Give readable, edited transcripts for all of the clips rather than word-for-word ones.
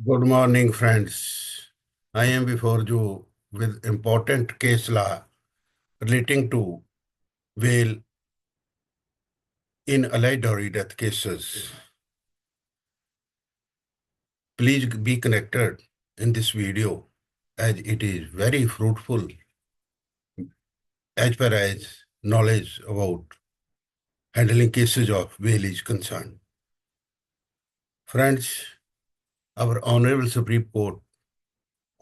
Good morning, friends. I am before you with important case law relating to bail in allied or death cases. Please be connected in this video as it is very fruitful as far as knowledge about handling cases of bail is concerned. Friends, our Honorable Supreme Court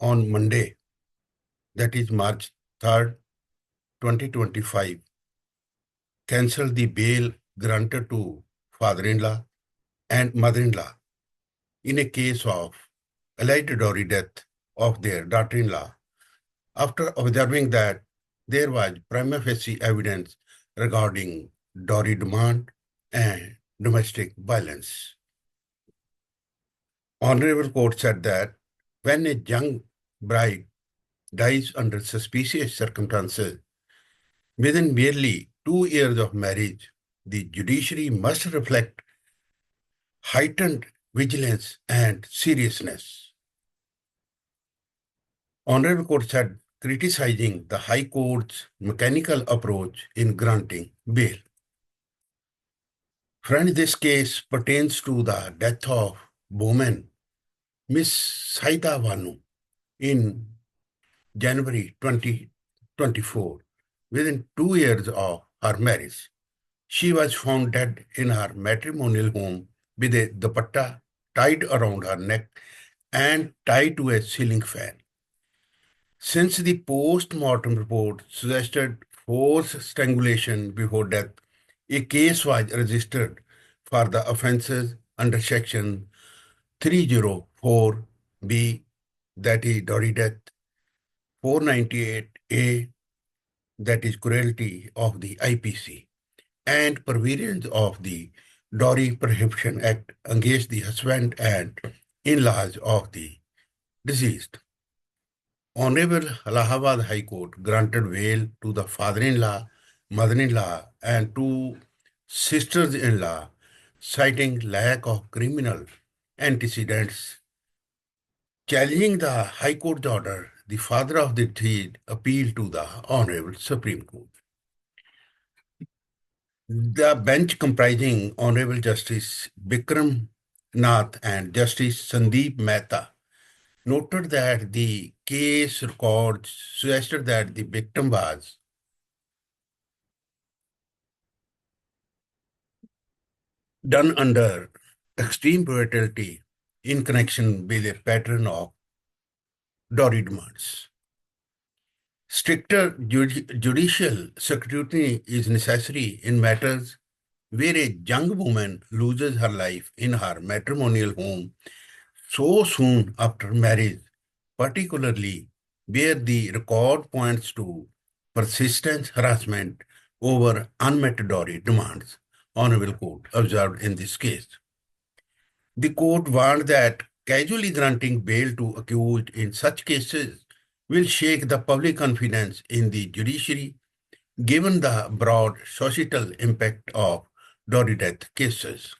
on Monday, that is March 3rd, 2025, cancelled the bail granted to father-in-law and mother-in-law in a case of alleged dowry death of their daughter-in-law after observing that there was prima facie evidence regarding dowry demand and domestic violence. Honorable Court said that when a young bride dies under suspicious circumstances within merely 2 years of marriage, the judiciary must reflect heightened vigilance and seriousness. Honorable Court said, criticizing the High Court's mechanical approach in granting bail. Friend, this case pertains to the death of woman Miss Saida Banu in January 2024, within 2 years of her marriage. She was found dead in her matrimonial home with a dupatta tied around her neck and tied to a ceiling fan. Since the post-mortem report suggested forced strangulation before death, a case was registered for the offences under Section 304B, that is dowry death, 498A, that is cruelty of the IPC, and purveyance of the Dowry Prohibition Act against the husband and in-laws of the deceased. Honorable Allahabad High Court granted bail to the father-in-law, mother-in-law, and two sisters-in-law, citing lack of criminal antecedents. Challenging the High Court's order, the father of the deceased appealed to the Honorable Supreme Court. The bench comprising Honorable Justice Bikram Nath and Justice Sandeep Mehta noted that the case records suggested that the victim was done under extreme brutality in connection with a pattern of dowry demands. Stricter judicial scrutiny is necessary in matters where a young woman loses her life in her matrimonial home so soon after marriage, particularly where the record points to persistent harassment over unmet dowry demands, Honorable Court observed in this case. The court warned that casually granting bail to accused in such cases will shake the public confidence in the judiciary, given the broad societal impact of dowry death cases.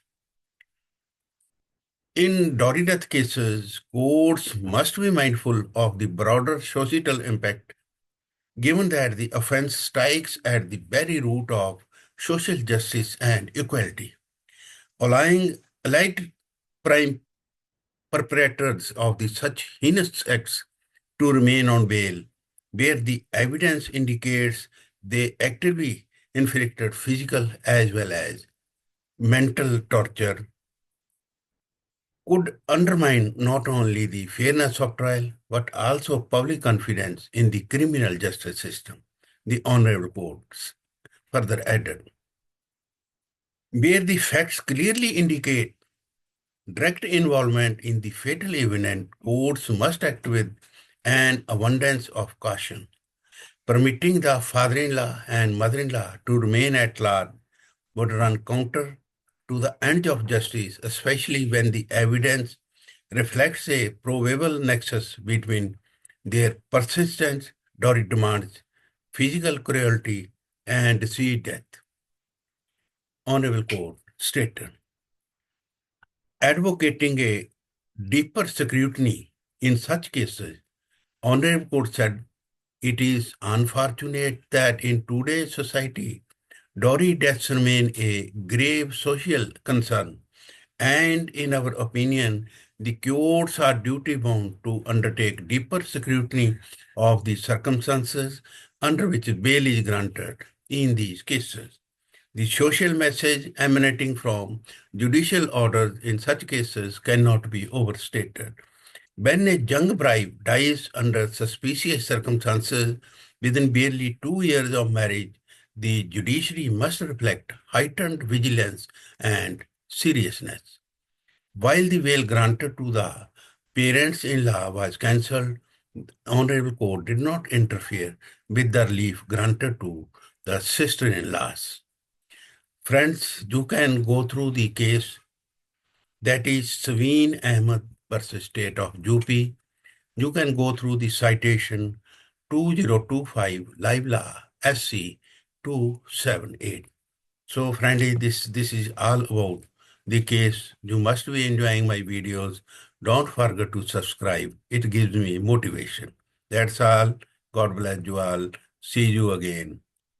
In dowry death cases, courts must be mindful of the broader societal impact, given that the offense strikes at the very root of social justice and equality, allowing allied prime perpetrators of such heinous acts to remain on bail, where the evidence indicates they actively inflicted physical as well as mental torture, could undermine not only the fairness of trial, but also public confidence in the criminal justice system, the Honorable Courts further added. Where the facts clearly indicate direct involvement in the fatal event, courts must act with an abundance of caution. Permitting the father-in-law and mother-in-law to remain at large would run counter to the end of justice, especially when the evidence reflects a probable nexus between their persistent dowry demands, physical cruelty, and deceit death. Honorable Court stated, advocating a deeper scrutiny in such cases. Honorable Court said it is unfortunate that in today's society, dowry deaths remain a grave social concern, and in our opinion, the courts are duty bound to undertake deeper scrutiny of the circumstances under which bail is granted in these cases. The social message emanating from judicial orders in such cases cannot be overstated. When a young bride dies under suspicious circumstances within barely 2 years of marriage, the judiciary must reflect heightened vigilance and seriousness. While the bail granted to the parents-in-law was cancelled, the Honorable Court did not interfere with the relief granted to the sister-in-laws. Friends, you can go through the case, that is Saveen Ahmed versus State of UP. You can go through the citation 2025 Live Law SC 278. So friendly, this is all about the case. You must be enjoying my videos. Don't forget to subscribe. It gives me motivation. That's all. God bless you all. See you again.